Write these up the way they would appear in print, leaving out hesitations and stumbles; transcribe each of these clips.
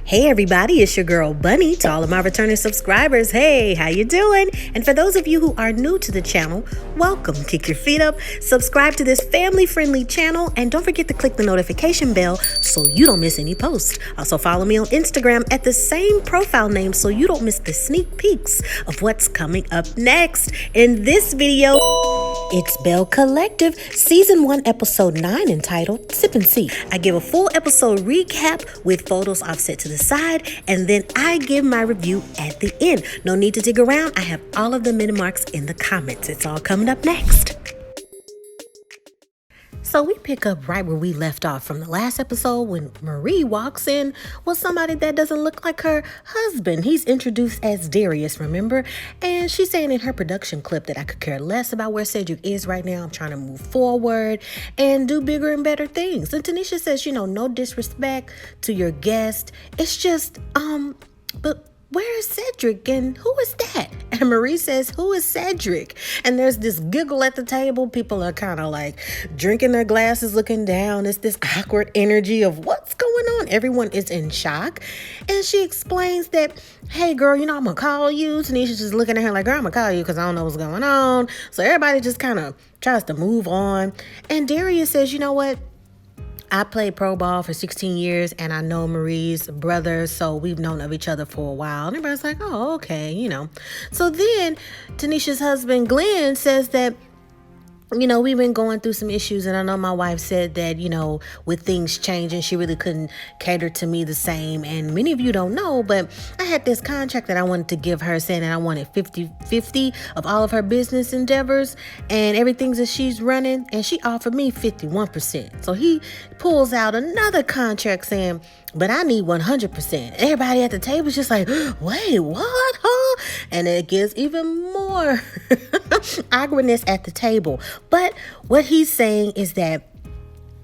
Hey everybody, it's your girl Bunny. To all of my returning subscribers, hey, how you doing? And for those of you who are new to the channel, welcome. Kick your feet up, subscribe to this family-friendly channel, and don't forget to click the notification bell so you don't miss any posts. Also follow me on Instagram at the same profile name so you don't miss the sneak peeks of what's coming up next. In this video, it's BELLE Collective Season 1 Episode 9 entitled Sip and See. I give a full episode recap with photos offset to the side, and then I give my review at the end. No need to dig around. I have all of the minute marks in the comments. It's all coming up next. So we pick up right where we left off from the last episode when Marie walks in with somebody that doesn't look like her husband. He's introduced as Darius, remember? And she's saying in her production clip that I could care less about where Cedric is right now. I'm trying to move forward and do bigger and better things. And Tanisha says, no disrespect to your guest. It's just, but where is Cedric and who is that? And Marie says, who is Cedric? And there's this giggle at the table. People are kind of like drinking their glasses, looking down. It's this awkward energy of what's going on. Everyone is in shock. And she explains that, hey girl, I'm going to call you. Tanisha's just looking at her like, girl, I'm going to call you because I don't know what's going on. So everybody just kind of tries to move on. And Darius says, you know what? I played pro ball for 16 years and I know Marie's brother, so we've known of each other for a while. And everybody's like, oh, okay, So then Tanisha's husband, Glenn, says that, we've been going through some issues, and I know my wife said that, with things changing, she really couldn't cater to me the same. And many of you don't know, but I had this contract that I wanted to give her saying that I wanted 50-50 of all of her business endeavors and everything that she's running. And she offered me 51%. So he pulls out another contract saying, but I need 100%. Everybody at the table is just like, wait, what, huh? And it gives even more awkwardness at the table. But what he's saying is that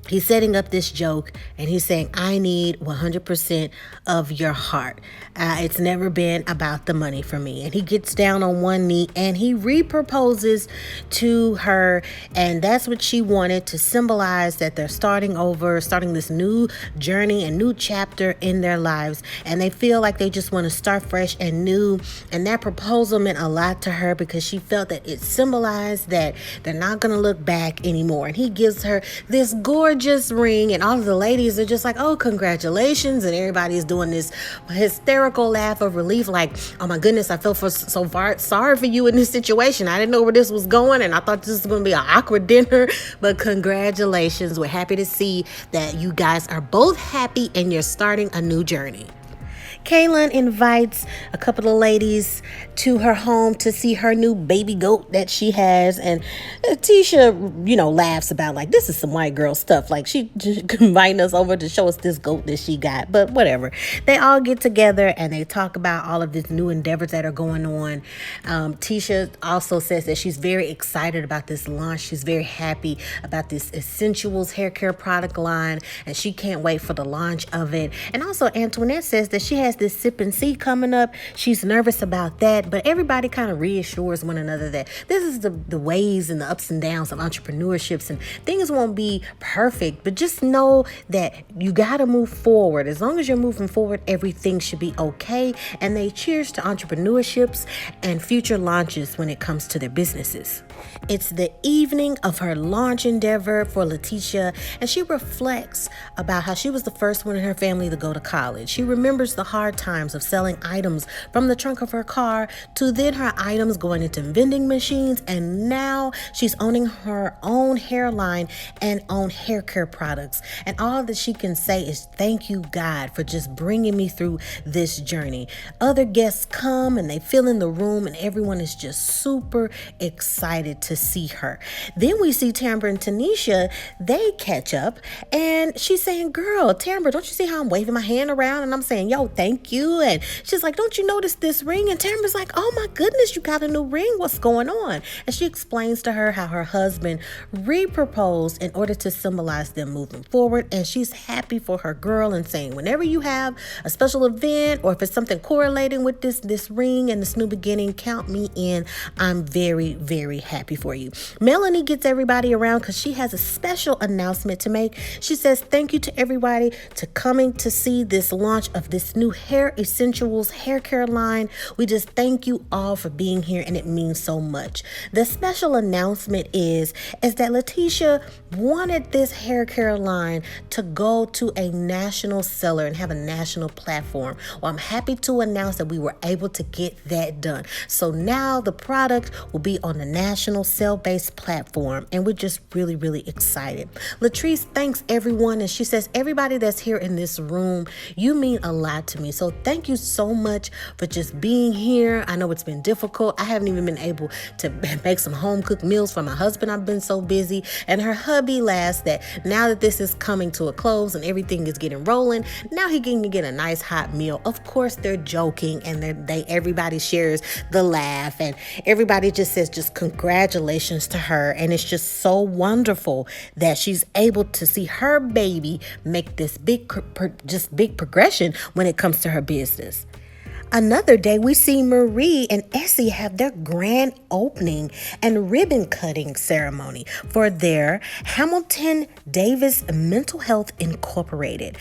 he's setting up this joke and he's saying, I need 100% of your heart. It's never been about the money for me. And he gets down on one knee and he reproposes to her. And that's what she wanted, to symbolize that they're starting over, starting this new journey and new chapter in their lives. And they feel like they just want to start fresh and new. And that proposal meant a lot to her because she felt that it symbolized that they're not going to look back anymore. And he gives her this gorgeous ring, and all of the ladies are just like, oh, congratulations. And everybody's doing this hysterical laugh of relief, like, oh my goodness, I feel sorry for you in this situation. I didn't know where this was going, and I thought this was going to be an awkward dinner, but congratulations. We're happy to see that you guys are both happy and you're starting a new journey. Kaylin invites a couple of ladies to her home to see her new baby goat that she has. And Leticia, laughs about like, this is some white girl stuff. Like she just inviting us over to show us this goat that she got. But whatever. They all get together and they talk about all of these new endeavors that are going on. Tisha also says that she's very excited about this launch. She's very happy about this Essentials hair care product line. And she can't wait for the launch of it. And also Antoinette says that she has this sip and see coming up. She's nervous about that, but everybody kind of reassures one another that this is the ways and the ups and downs of entrepreneurships, and things won't be perfect, but just know that you got to move forward. As long as you're moving forward, everything should be okay. And they cheers to entrepreneurships and future launches when it comes to their businesses. It's the evening of her launch endeavor for Leticia, and she reflects about how she was the first one in her family to go to college. She remembers the hard times of selling items from the trunk of her car to then her items going into vending machines, and now she's owning her own hairline and own hair care products. And all that she can say is thank you, God, for just bringing me through this journey. Other guests come and they fill in the room, and everyone is just super excited to see her. Then we see Tamra and Tanisha. They catch up and she's saying, girl, Tamra, don't you see how I'm waving my hand around? And I'm saying, yo, thank you. And she's like, don't you notice this ring? And Tamra's like, oh my goodness, you got a new ring. What's going on? And she explains to her how her husband re-proposed in order to symbolize them moving forward. And she's happy for her girl and saying, whenever you have a special event or if it's something correlating with this ring and this new beginning, count me in. I'm very, very happy. happy for you. Melanie gets everybody around because she has a special announcement to make. She says thank you to everybody to coming to see this launch of this new Hair Essentials hair care line. We just thank you all for being here, and it means so much. The special announcement is that Leticia wanted this hair care line to go to a national seller and have a national platform. Well, I'm happy to announce that we were able to get that done. So now the product will be on the national sale-based platform, and we're just really, really excited. Latrice thanks everyone, and she says, everybody that's here in this room, you mean a lot to me. So thank you so much for just being here. I know it's been difficult. I haven't even been able to make some home-cooked meals for my husband. I've been so busy, and her hubby laughs that now that this is coming to a close and everything is getting rolling, now he can get a nice hot meal. Of course, they're joking, and everybody shares the laugh, and everybody just says just congratulations to her. And it's just so wonderful that she's able to see her baby make this big progression when it comes to her business. Another day, we see Marie and Essie have their grand opening and ribbon cutting ceremony for their Hamilton Davis Mental Health Incorporated.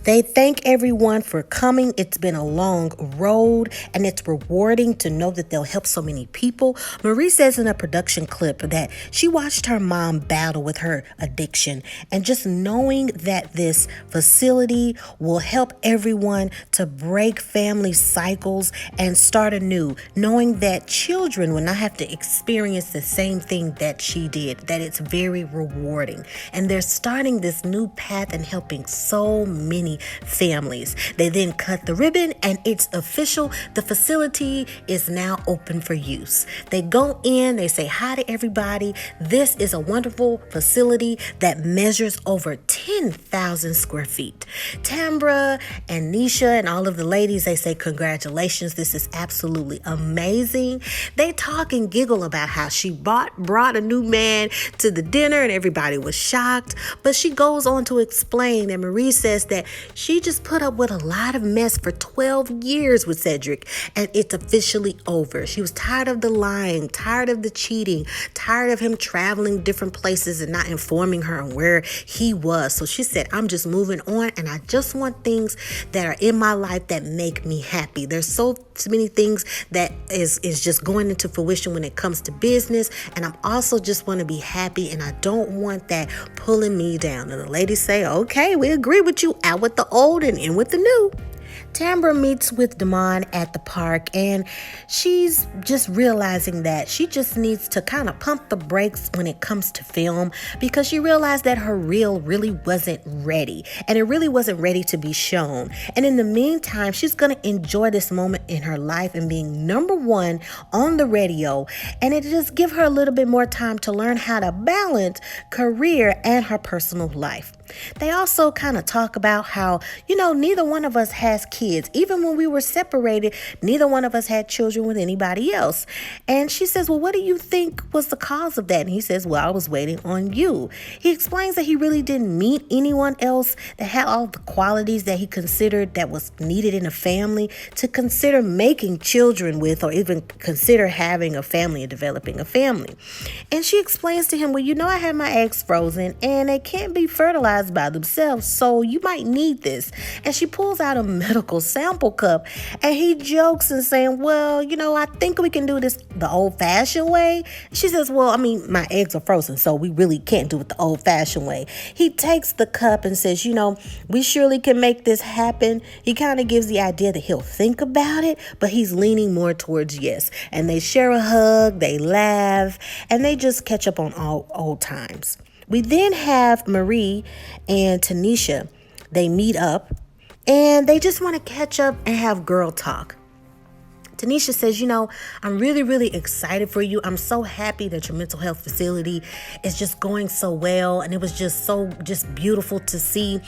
They thank everyone for coming. It's been a long road, and it's rewarding to know that they'll help so many people. Marie says in a production clip that she watched her mom battle with her addiction, and just knowing that this facility will help everyone to break family cycles and start anew, knowing that children will not have to experience the same thing that she did, that it's very rewarding. And they're starting this new path and helping so many families. They then cut the ribbon, and it's official. The facility is now open for use. They go in, they say hi to everybody. This is a wonderful facility that measures over 10,000 square feet. Tambra and Nisha and all of the ladies, they say congratulations. This is absolutely amazing. They talk and giggle about how she brought a new man to the dinner, and everybody was shocked. But she goes on to explain, and Marie says that she just put up with a lot of mess for 12 years with Cedric, and it's officially over. She was tired of the lying, tired of the cheating, tired of him traveling different places and not informing her on where he was. So she said, I'm just moving on, and I just want things that are in my life that make me happy. There's so many things that is just going into fruition when it comes to business, and I'm also just want to be happy, and I don't want that pulling me down. And the ladies say, okay, we agree with you. Out with the old and in with the new. Tambra meets with Damon at the park, and she's just realizing that she just needs to kind of pump the brakes when it comes to film, because she realized that her reel really wasn't ready, and it really wasn't ready to be shown. And in the meantime, she's going to enjoy this moment in her life and being number one on the radio, and it just give her a little bit more time to learn how to balance career and her personal life. They also kind of talk about how, neither one of us has kids. Even when we were separated, neither one of us had children with anybody else. And she says, well, what do you think was the cause of that? And he says, well, I was waiting on you. He explains that he really didn't meet anyone else that had all the qualities that he considered that was needed in a family to consider making children with, or even consider having a family and developing a family. And she explains to him, well, I had my eggs frozen and they can't be fertilized by themselves, so you might need this. And she pulls out a medical sample cup, and he jokes and saying, well, I think we can do this the old-fashioned way. She says, well, my eggs are frozen, so we really can't do it the old-fashioned way. He takes the cup and says, we surely can make this happen. He kind of gives the idea that he'll think about it, but he's leaning more towards yes. And they share a hug, they laugh, and they just catch up on all old times. We then have Marie and Tanisha. They meet up, and they just want to catch up and have girl talk. Tanisha says, I'm really, really excited for you. I'm so happy that your mental health facility is just going so well. And it was just beautiful to see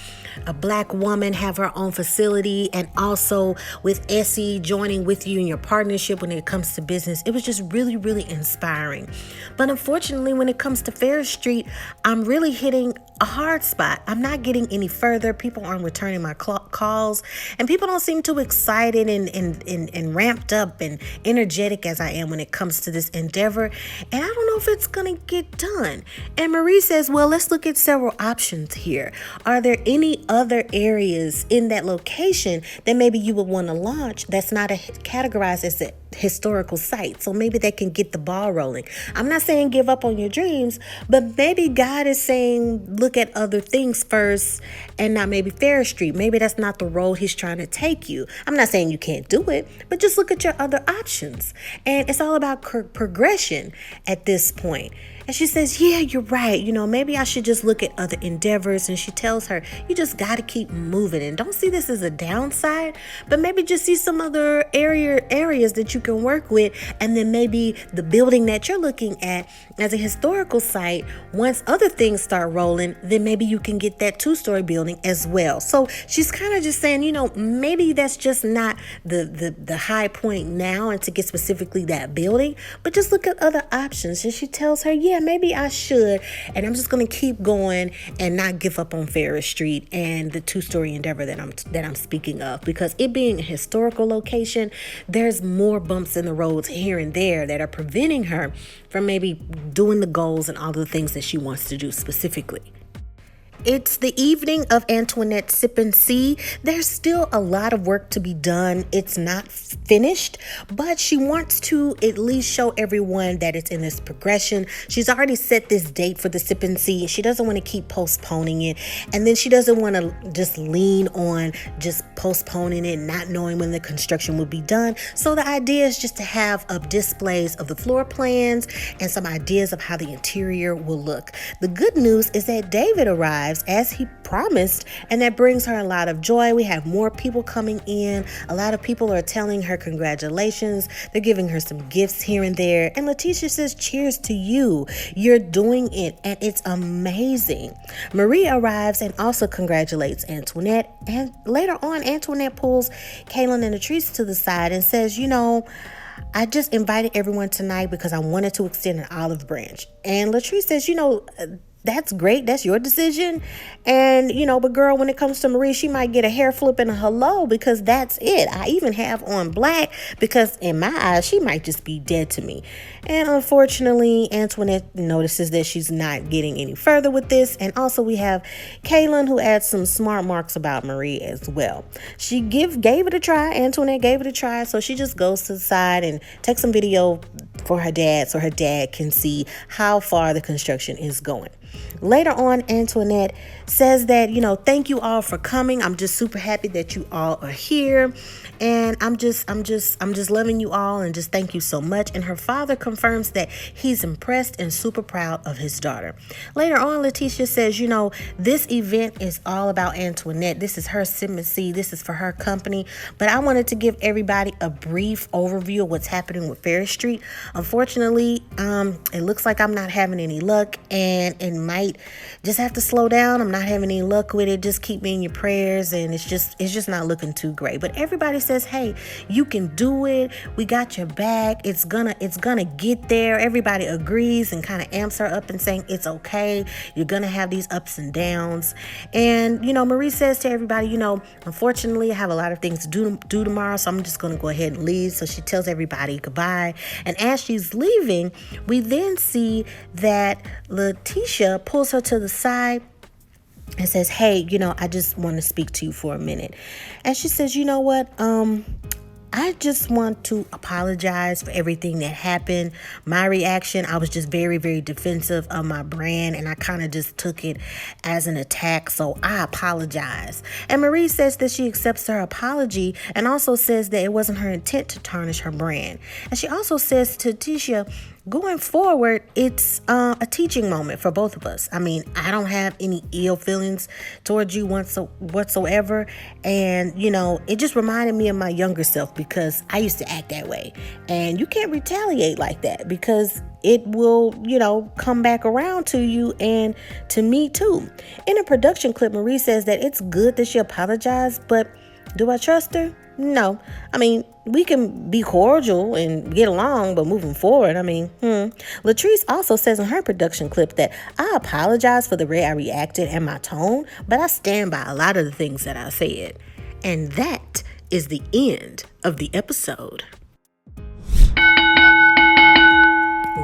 a Black woman have her own facility, and also with Essie joining with you in your partnership when it comes to business. It was just really, really inspiring. But unfortunately, when it comes to Farish Street, I'm really hitting a hard spot. I'm not getting any further. People aren't returning my calls, and people don't seem too excited and ramped up and energetic as I am when it comes to this endeavor. And I don't know if it's going to get done. And Marie says, well, let's look at several options here. Are there any other areas in that location that maybe you would want to launch that's not categorized as a historical site? So maybe they can get the ball rolling. I'm not saying give up on your dreams, but maybe God is saying look at other things first and not maybe Farish Street. Maybe that's not the road he's trying to take you. I'm not saying you can't do it, but just look at your other options. And it's all about progression at this point. And she says, yeah, you're right. Maybe I should just look at other endeavors. And she tells her, you just got to keep moving. And don't see this as a downside, but maybe just see some other areas that you can work with. And then maybe the building that you're looking at as a historical site, once other things start rolling, then maybe you can get that 2-story building as well. So she's kind of just saying, maybe that's just not the high point now and to get specifically that building, but just look at other options. And she tells her, yeah, maybe I should. And I'm just going to keep going and not give up on Farish Street and the 2-story endeavor that I'm speaking of, because it being a historical location, there's more bumps in the roads here and there that are preventing her from maybe doing the goals and all the things that she wants to do specifically. It's the evening of Antoinette's Sip and See. There's still a lot of work to be done. It's not finished, but she wants to at least show everyone that it's in this progression. She's already set this date for the Sip and See. She doesn't want to keep postponing it. And then she doesn't want to just lean on just postponing it, not knowing when the construction will be done. So the idea is just to have displays of the floor plans and some ideas of how the interior will look. The good news is that David arrives as he promised, and that brings her a lot of joy. We have more people coming in. A lot of people are telling her congratulations. They're giving her some gifts here and there. And Leticia says, cheers to you. You're doing it, and it's amazing. Marie arrives and also congratulates Antoinette. And later on, Antoinette pulls Kaylin and Latrice to the side and says, I just invited everyone tonight because I wanted to extend an olive branch. And Latrice says, that's great. That's your decision. And, but girl, when it comes to Marie, she might get a hair flip and a hello because that's it. I even have on black because in my eyes, she might just be dead to me. And unfortunately, Antoinette notices that she's not getting any further with this. And also we have Kaylin, who adds some smart marks about Marie as well. She gave it a try. Antoinette gave it a try. So she just goes to the side and takes some video for her dad so her dad can see how far the construction is going. Later on, Antoinette says that, thank you all for coming. I'm just super happy that you all are here. And I'm just loving you all and just thank you so much. And her father confirms that he's impressed and super proud of his daughter. Later on, Leticia says, this event is all about Antoinette. This is her Sip and See. This is for her company. But I wanted to give everybody a brief overview of what's happening with Farish Street. Unfortunately, it looks like I'm not having any luck, and it might just have to slow down. I'm not having any luck with it. Just keep me in your prayers, and it's just not looking too great. But everybody says, hey, you can do it. We got your back. It's gonna get there. Everybody agrees and kind of amps her up and saying it's okay. You're gonna have these ups and downs. And Marie says to everybody, unfortunately, I have a lot of things to do tomorrow, so I'm just gonna go ahead and leave. So she tells everybody goodbye. And as she's leaving, we then see that Leticia pulls her to the side and says, hey, I just want to speak to you for a minute. And she says, you know what? I just want to apologize for everything that happened. My reaction, I was just very, very defensive of my brand, and I kind of just took it as an attack. So I apologize. And Marie says that she accepts her apology and also says that it wasn't her intent to tarnish her brand. And she also says to Leticia, going forward, it's a teaching moment for both of us. I mean, I don't have any ill feelings towards you whatsoever. And, it just reminded me of my younger self because I used to act that way. And you can't retaliate like that because it will, come back around to you and to me too. In a production clip, Marie says that it's good that she apologized, but Do I trust her? No. I mean, we can be cordial and get along, but moving forward, Latrice also says in her production clip that I apologize for the way I reacted and my tone, but I stand by a lot of the things that I said. And that is the end of the episode.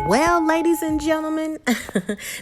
Well, ladies and gentlemen,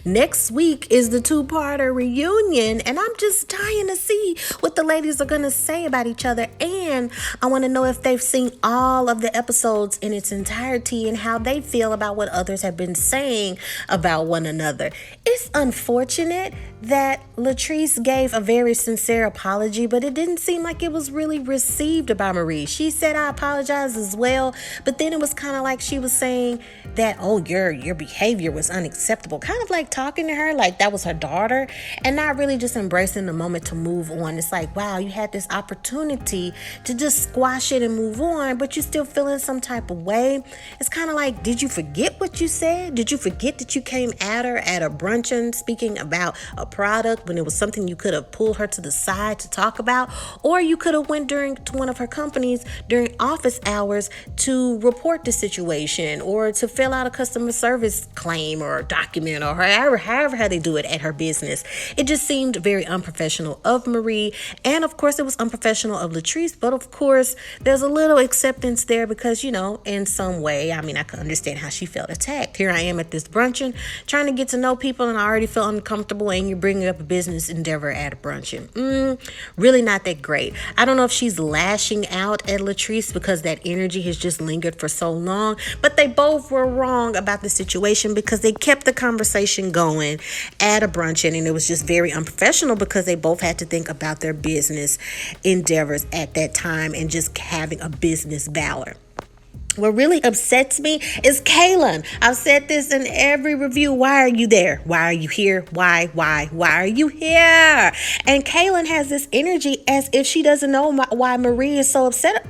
next week is the two-parter reunion, and I'm just dying to see what the ladies are going to say about each other, and I want to know if they've seen all of the episodes in its entirety and how they feel about what others have been saying about one another. It's unfortunate that Latrice gave a very sincere apology, but it didn't seem like it was really received by Marie. She said, I apologize as well, but then it was kind of like she was saying that, oh, your behavior was unacceptable, kind of like talking to her like that was her daughter and not really just embracing the moment to move on. It's like, wow, you had this opportunity to just squash it and move on, but you're still feeling some type of way. It's kind of like, did you forget what you said? Did you forget that you came at her at a bruncheon speaking about a product when it was something you could have pulled her to the side to talk about? Or you could have went to one of her companies during office hours to report the situation or to fill out a customer service claim or document or however how they do it at her business. It just seemed very unprofessional of Marie, and of course it was unprofessional of Latrice, but of course there's a little acceptance there because, in some way, I can understand how she felt attacked. Here I am at this bruncheon trying to get to know people and I already feel uncomfortable, and you're bringing up a business endeavor at a bruncheon. Really not that great. I don't know if she's lashing out at Latrice because that energy has just lingered for so long, but they both were wrong about the situation because they kept the conversation going at a bruncheon, and it was just very unprofessional because they both had to think about their business endeavors at that time and just having a business valor. What really upsets me is Kaylin. I've said this in every review. Why are you there? Why are you here? Why are you here? And Kaylin has this energy as if she doesn't know why Marie is so upset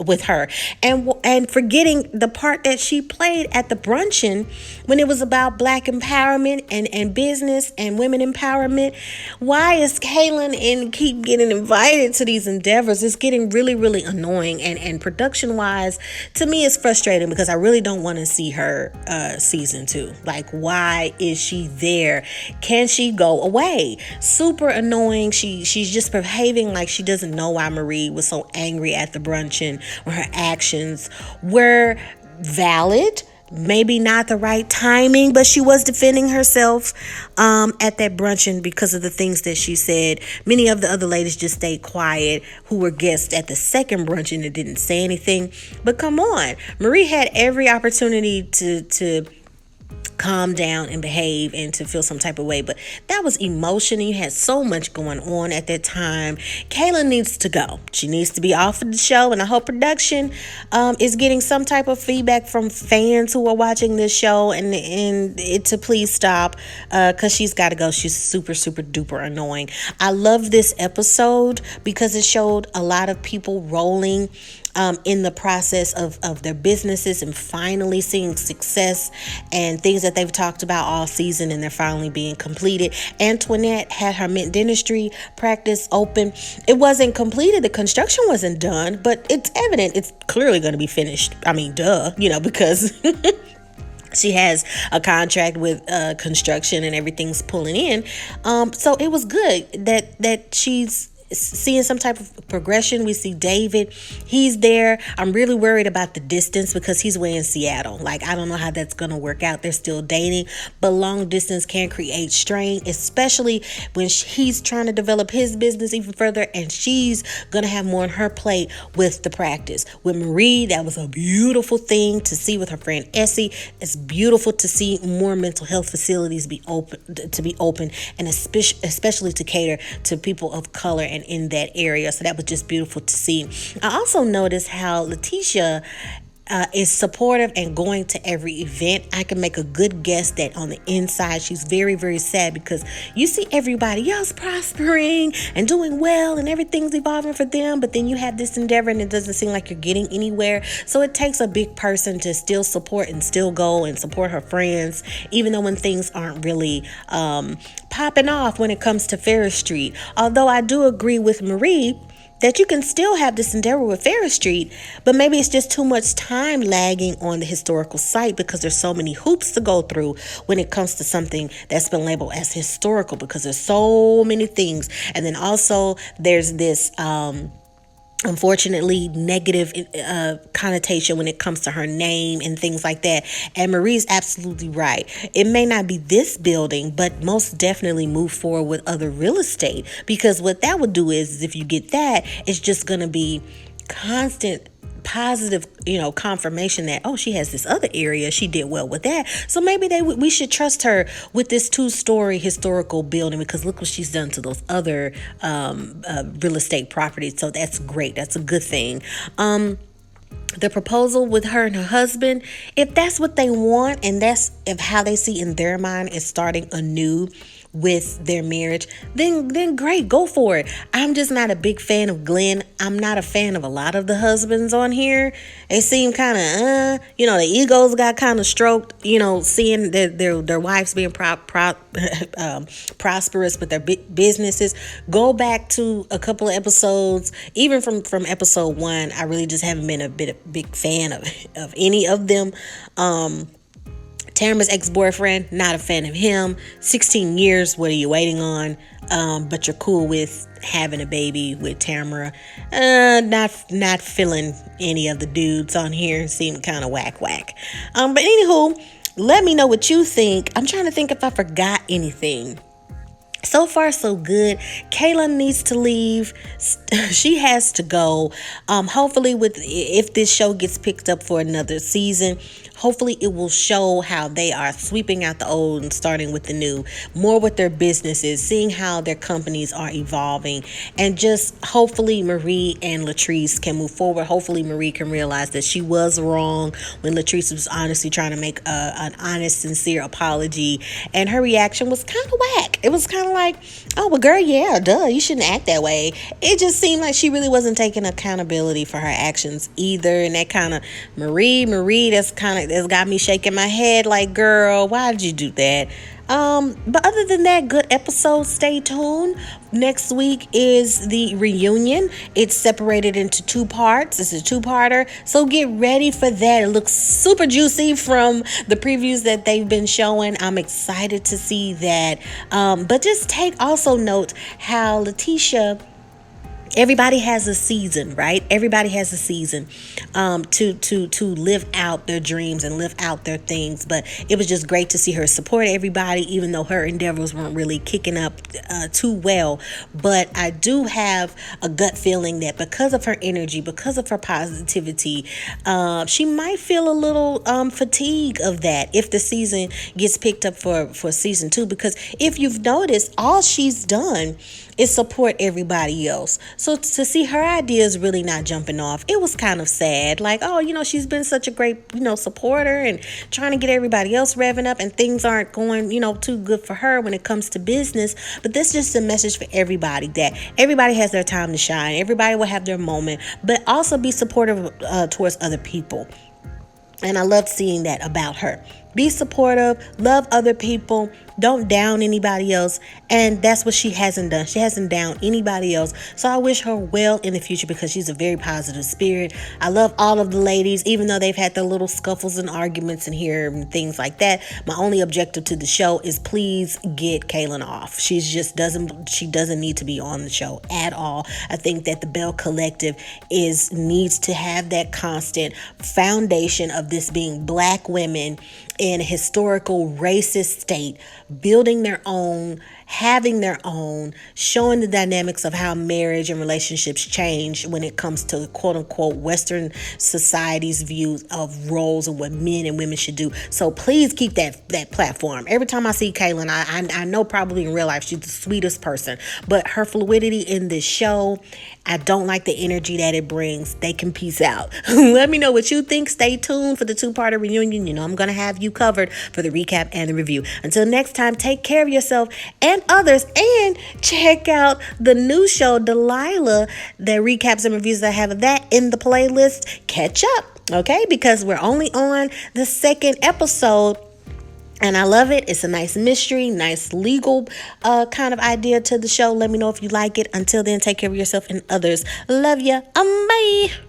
with her, and forgetting the part that she played at the bruncheon when it was about Black empowerment and business and women empowerment. Why is Kaylin and keep getting invited to these endeavors? It's getting really, really annoying, and production wise, to me, it's frustrating because I really don't want to see her season 2. Like, why is she there? Can she go away? Super annoying. She's just behaving like she doesn't know why Marie was so angry at the bruncheon when her actions were valid. Maybe not the right timing, but she was defending herself at that bruncheon because of the things that she said. Many of the other ladies just stayed quiet who were guests at the second bruncheon and didn't say anything. But come on, Marie had every opportunity to calm down and behave and to feel some type of way, but that was emotion. You had so much going on at that time. Kaylin needs to go. She needs to be off of the show, and I hope production is getting some type of feedback from fans who are watching this show and it to please stop because she's got to go. She's super duper annoying. I love this episode because it showed a lot of people rolling in the process of their businesses and finally seeing success and things that they've talked about all season, and they're finally being completed. Antoinette had her mint dentistry practice open. It wasn't completed. The construction wasn't done, but it's evident it's clearly going to be finished. Because she has a contract with construction and everything's pulling in. So it was good that she's seeing some type of progression. We see David, he's there. I'm really worried about the distance because he's way in Seattle. Like, I don't know how that's gonna work out. They're still dating, but long distance can create strain, especially when he's trying to develop his business even further, and she's gonna have more on her plate with the practice. With Marie, that was a beautiful thing to see with her friend Essie. It's beautiful to see more mental health facilities be open, and especially to cater to people of color and in that area. So that was just beautiful to see. I also noticed how Leticia is supportive and going to every event. I can make a good guess that on the inside she's very, very sad because you see everybody else prospering and doing well and everything's evolving for them, but then you have this endeavor and it doesn't seem like you're getting anywhere. So it takes a big person to still support and still go and support her friends, even though when things aren't really popping off when it comes to Farish Street. Although I do agree with Marie that you can still have this endeavor with Farish Street, but maybe it's just too much time lagging on the historical site because there's so many hoops to go through when it comes to something that's been labeled as historical, because there's so many things. And then also there's this unfortunately negative connotation when it comes to her name and things like that. And Marie's absolutely right. It may not be this building, but most definitely move forward with other real estate, because what that would do is if you get that, it's just going to be constant positive, confirmation that, oh, she has this other area, she did well with that, so maybe we should trust her with this 2-story historical building, because look what she's done to those other real estate properties. So that's great, that's a good thing. The proposal with her and her husband, if that's what they want and that's if how they see in their mind is starting anew with their marriage, then great, go for it. I'm just not a big fan of Glenn. I'm not a fan of a lot of the husbands on here. They seem kind of the egos got kind of stroked, seeing their wives being prosperous with their big businesses. Go back to a couple of episodes, even from episode 1. I really just haven't been a big fan of any of them. Tamara's ex-boyfriend, not a fan of him. 16 years, what are you waiting on? But you're cool with having a baby with Tamara. Not feeling any of the dudes on here. Seem kind of whack. But anywho, let me know what you think. I'm trying to think if I forgot anything. So far, so good. Kayla needs to leave. She has to go. Hopefully, if this show gets picked up for another season, hopefully it will show how they are sweeping out the old and starting with the new, more with their businesses, seeing how their companies are evolving, and just hopefully Marie and Latrice can move forward. Hopefully Marie can realize that she was wrong when Latrice was honestly trying to make an honest, sincere apology, and her reaction was kind of whack. It was kind of like, oh, well, girl, yeah, duh, you shouldn't act that way. It just seemed like she really wasn't taking accountability for her actions either, and that kind of Marie, that's got me shaking my head like, girl, why did you do that? But other than that, good episode. Stay tuned. Next week is the reunion. It's separated into 2 parts. It's a 2-parter. So get ready for that. It looks super juicy from the previews that they've been showing. I'm excited to see that. But just take also note how Leticia, everybody has a season, right? Everybody has a season to live out their dreams and live out their things. But it was just great to see her support everybody, even though her endeavors weren't really kicking up too well. But I do have a gut feeling that because of her energy, because of her positivity, she might feel a little fatigue of that if the season gets picked up for season 2. Because if you've noticed, all she's done is support everybody else. So to see her ideas really not jumping off, it was kind of sad. Like, oh, she's been such a great, supporter and trying to get everybody else revving up, and things aren't going, too good for her when it comes to business. But this is just a message for everybody that everybody has their time to shine. Everybody will have their moment, but also be supportive towards other people. And I loved seeing that about her. Be supportive, love other people, don't down anybody else. And that's what she hasn't done. She hasn't downed anybody else. So I wish her well in the future because she's a very positive spirit. I love all of the ladies, even though they've had their little scuffles and arguments in here and things like that. My only objective to the show is please get Kaylin off. She doesn't need to be on the show at all. I think that the BELLE Collective needs to have that constant foundation of this being Black women in a historical racist state, building their own, having their own, showing the dynamics of how marriage and relationships change when it comes to quote unquote Western society's views of roles and what men and women should do. So please keep that platform. Every time I see Kaylin, I know probably in real life she's the sweetest person, but her fluidity in this show, I don't like the energy that it brings. They can peace out. Let me know what you think. Stay tuned for the 2-parter reunion. I'm going to have you covered for the recap and the review. Until next time, take care of yourself and others, and check out the new show, Delilah, the recaps and reviews I have of that in the playlist. Catch up, okay? Because we're only on the 2nd episode. And I love it. It's a nice mystery, nice legal kind of idea to the show. Let me know if you like it. Until then, take care of yourself and others. Love ya. Bye.